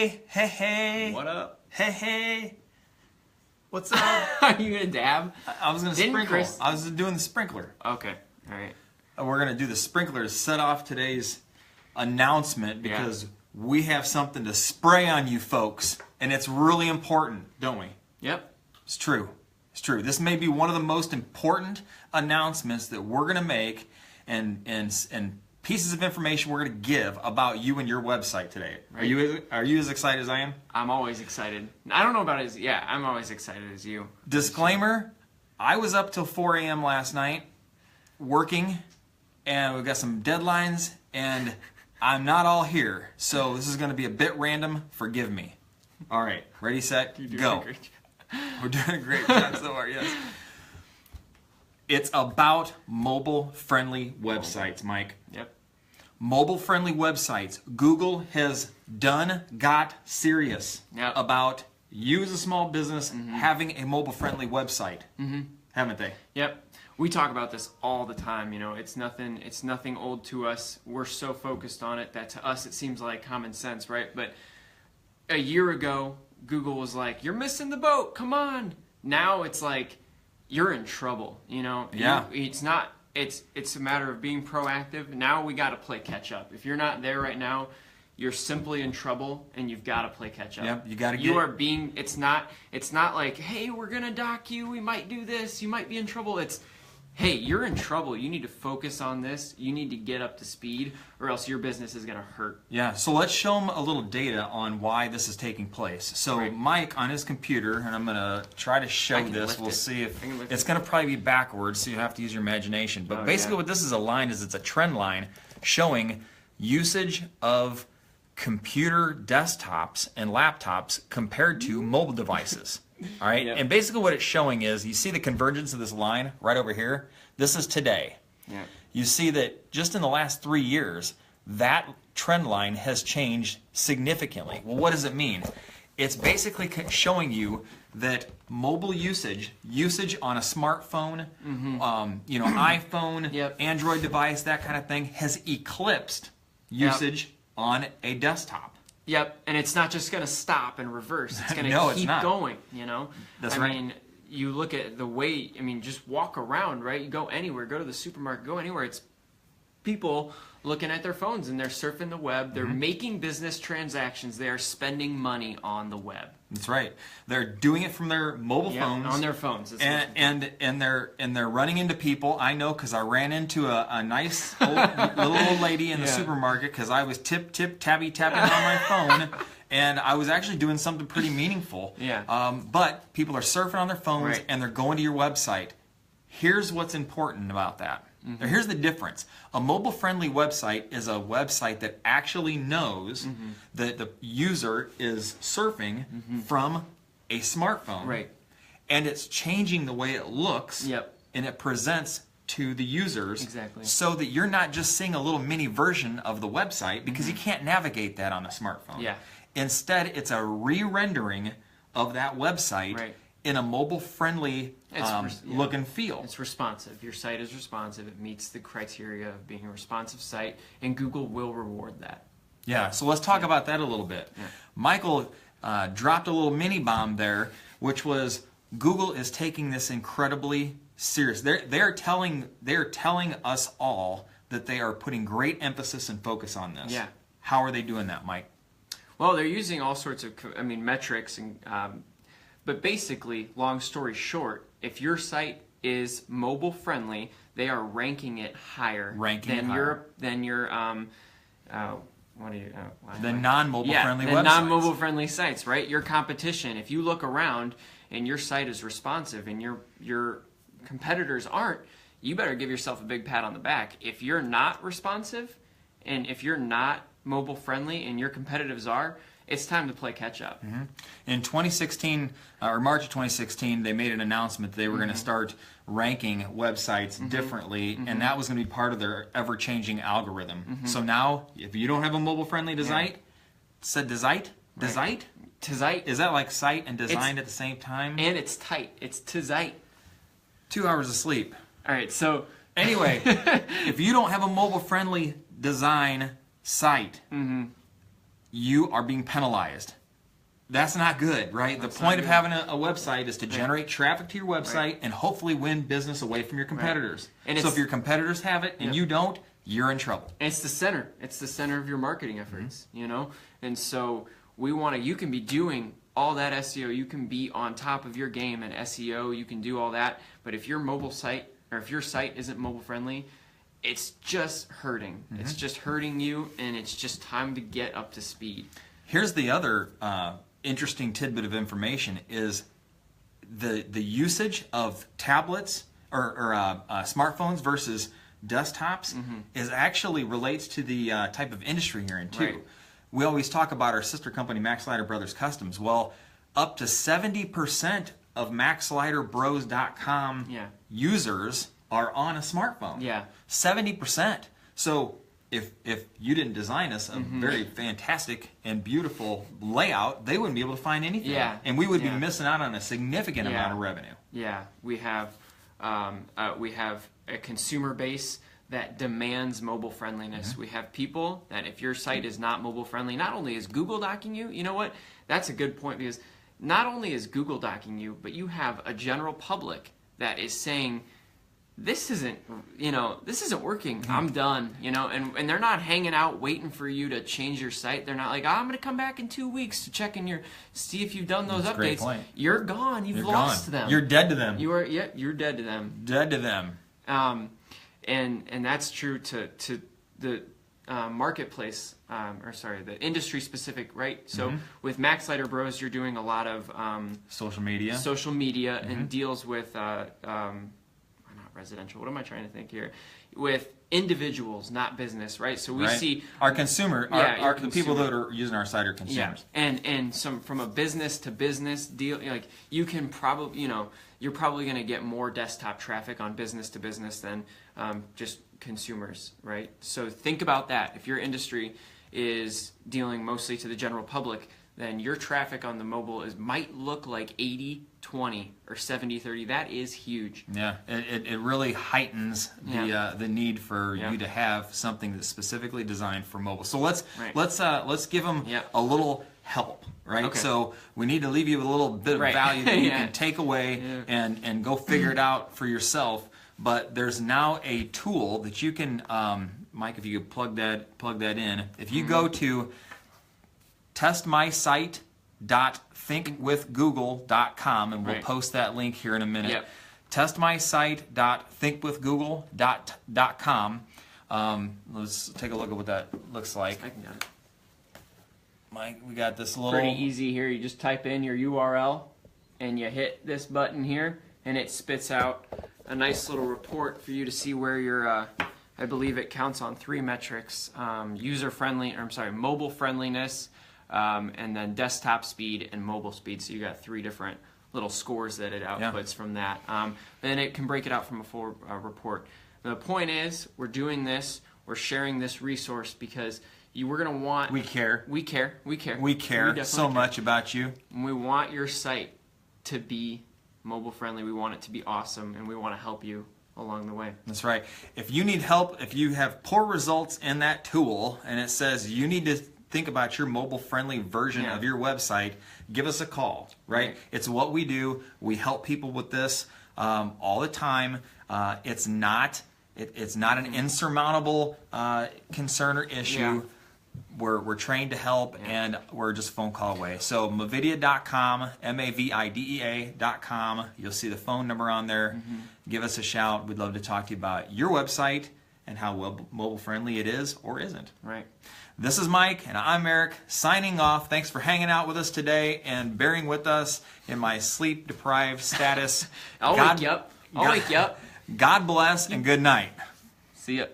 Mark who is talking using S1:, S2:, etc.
S1: Hey.
S2: What up?
S1: Hey. What's up?
S2: Are you gonna dab?
S1: I was gonna
S2: Didn't
S1: sprinkle.
S2: Chris-
S1: I was doing the sprinkler.
S2: Okay. All right.
S1: We're gonna do the sprinkler to set off today's announcement because we have something to spray on you folks, and it's really important, don't we?
S2: Yep.
S1: It's true. It's true. This may be one of the most important announcements that we're going to make and pieces of information we're going to give about you and your website today.
S2: Right.
S1: Are you as excited as I am?
S2: I'm always excited. I don't know about as I'm always excited as you.
S1: Disclaimer, I was up till 4 a.m. last night working, and we've got some deadlines, and I'm not all here. So this is going to be a bit random. Forgive me. All right. Ready, set, go. We're doing a great job so far, yes. It's about mobile-friendly websites, Mike.
S2: Yep.
S1: Mobile-friendly websites. Google has got serious about you as a small business having a mobile-friendly website, haven't they?
S2: Yep. We talk about this all the time. You know, it's nothing old to us. We're so focused on it that to us it seems like common sense, right? But a year ago, Google was like, "You're missing the boat. Come on." Now it's like, you're in trouble. You know.
S1: Yeah.
S2: It's not. It's a matter of being proactive. Now we got to play catch up. If you're not there right now, you're simply in trouble, and you've got to play catch up.
S1: Yep. You got to get.
S2: You are being. It's not like, hey, we're gonna dock you. We might do this. You might be in trouble. It's, hey, you're in trouble. You need to focus on this. You need to get up to speed, or else your business is going to hurt.
S1: Yeah, so let's show them a little data on why this is taking place. So
S2: Right.
S1: Mike on his computer, and I'm going to try to show this.
S2: lift
S1: We'll
S2: it.
S1: see if
S2: I can lift
S1: it's
S2: it.
S1: going to probably be backwards, so you have to use your imagination. But
S2: Oh,
S1: basically
S2: yeah.
S1: what this is aligned is it's a trend line showing usage of computer desktops and laptops compared to mobile devices. All right,
S2: Yep.
S1: and basically what it's showing is you see the convergence of this line right over here. This is today.
S2: Yeah.
S1: You see that just in the last 3 years, that trend line has changed significantly. Well, what does it mean? It's basically showing you that mobile usage on a smartphone, iPhone,
S2: Yep.
S1: Android device, that kind of thing, has eclipsed usage on a desktop.
S2: Yep, and it's not just going to stop and reverse. It's going to
S1: No, it's
S2: keep
S1: not.
S2: going, you know?
S1: That's
S2: I
S1: right.
S2: mean, you look at the way, just walk around, right? You go anywhere, go to the supermarket, go anywhere. It's people looking at their phones and they're surfing the web. They're making business transactions. They are spending money on the web.
S1: That's right. They're doing it from their mobile phones.
S2: On their phones. That's
S1: And they're running into people. I know because I ran into a nice little old lady in the supermarket because I was tapping on my phone, and I was actually doing something pretty meaningful.
S2: Yeah.
S1: But people are surfing on their phones
S2: Right.
S1: and they're going to your website. Here's what's important about that. Or here's the difference. A mobile-friendly website is a website that actually knows that the user is surfing from a smartphone.
S2: Right.
S1: And it's changing the way it looks.
S2: Yep.
S1: And it presents to the users.
S2: Exactly.
S1: So that you're not just seeing a little mini version of the website because you can't navigate that on a smartphone.
S2: Yeah.
S1: Instead, it's a re-rendering of that website
S2: Right.
S1: in a mobile-friendly look and feel.
S2: It's responsive. Your site is responsive. It meets the criteria of being a responsive site, and Google will reward that.
S1: Yeah, so let's talk about that a little bit.
S2: Yeah.
S1: Michael dropped a little mini bomb there, which was Google is taking this incredibly serious. They're telling us all that they are putting great emphasis and focus on this.
S2: Yeah.
S1: How are they doing that, Mike?
S2: Well, they're using all sorts of, metrics, and but basically, long story short, if your site is mobile friendly, they are ranking it higher than your
S1: The non-mobile friendly
S2: the
S1: websites.
S2: non-mobile friendly sites, right? Your competition. If you look around and your site is responsive and your competitors aren't, you better give yourself a big pat on the back. If you're not responsive, and if you're not mobile friendly, and your competitors are, it's time to play catch up.
S1: In 2016, or March of 2016, they made an announcement that they were going to start ranking websites differently, and that was going to be part of their ever-changing algorithm. So now, if you don't have a mobile-friendly site, said Dezite? Dezite?
S2: Tizite.
S1: Is that like site and design at the same time?
S2: And it's tight. It's Tizite.
S1: 2 hours of sleep.
S2: All right, so
S1: Anyway, if you don't have a mobile-friendly design site, you are being penalized. That's not good, right? The point of having a website is to generate traffic to your website and hopefully win business away from your competitors.
S2: And
S1: so if your competitors have it and you don't, you're in trouble.
S2: And it's the center. It's the center of your marketing efforts, you know? And so you can be doing all that SEO. You can be on top of your game at SEO. You can do all that. But if your mobile site, or if your site isn't mobile friendly, it's just hurting. It's just hurting you, and it's just time to get up to speed.
S1: Here's the other interesting tidbit of information is the usage of tablets or smartphones versus desktops is actually relates to the type of industry you're in too.
S2: Right.
S1: We always talk about our sister company MaxLider Brothers Customs. Well, up to 70% of MaxLiderBros.com users are on a smartphone.
S2: Yeah.
S1: 70%. So if you didn't design us a very fantastic and beautiful layout, they wouldn't be able to find anything.
S2: Yeah.
S1: And we would be missing out on a significant amount of revenue.
S2: Yeah, we have a consumer base that demands mobile friendliness. We have people that if your site is not mobile friendly, not only is Google docking you, you know what? That's a good point, because not only is Google docking you, but you have a general public that is saying, this isn't working. I'm done, and they're not hanging out waiting for you to change your site. They're not like, I'm going to come back in 2 weeks to check in see if you've done those
S1: That's a great
S2: updates.
S1: point.
S2: You're gone. You've lost them.
S1: You're dead to them.
S2: You're dead to them.
S1: Dead to them.
S2: And that's true to the marketplace, the industry specific, right? So with MaxLider Bros, you're doing a lot of
S1: social media
S2: and deals with not residential. What am I trying to think here? With individuals, not business, right? So we see
S1: our consumer, the people that are using our site are consumers.
S2: Yeah, and some from a business to business deal, like you can probably, you're probably going to get more desktop traffic on business to business than just consumers, right? So think about that. If your industry is dealing mostly to the general public, then your traffic on the mobile might look like 80-20 or 70-30. That is huge.
S1: Yeah, it really heightens the need for you to have something that's specifically designed for mobile. So let's give them a little help, right? Okay. So we need to leave you with a little bit of value that you can take away and go figure it out for yourself. But there's now a tool that you can, Mike, if you could plug that in. If you go to testmysite.thinkwithgoogle.com, and we'll post that link here in a minute.
S2: Yep.
S1: Testmysite.thinkwithgoogle.com. Let's take a look at what that looks like.
S2: I can get it.
S1: Mike, we got this little...
S2: Pretty easy here. You just type in your URL, and you hit this button here, and it spits out a nice little report for you to see where your... I believe it counts on 3 metrics: mobile friendliness, and then desktop speed and mobile speed. So you got 3 different little scores that it outputs from that. Then it can break it out from a full report. The point is, we're doing this, we're sharing this resource because we're going to want...
S1: We care.
S2: We care
S1: So much about you.
S2: And we want your site to be mobile friendly. We want it to be awesome, and we want to help you along the way.
S1: That's right. If you need help, if you have poor results in that tool, and it says you need to think about your mobile-friendly version of your website, give us a call, right? It's what we do. We help people with this all the time. It's not an insurmountable concern or issue.
S2: Yeah.
S1: We're trained to help, and we're just a phone call away. So Mavidea.com, MAVIDEA.com. You'll see the phone number on there. Give us a shout. We'd love to talk to you about your website and how mobile-friendly it is or isn't.
S2: Right.
S1: This is Mike, and I'm Eric, signing off. Thanks for hanging out with us today and bearing with us in my sleep-deprived status.
S2: I'll wake you up.
S1: God bless, and good night.
S2: See ya.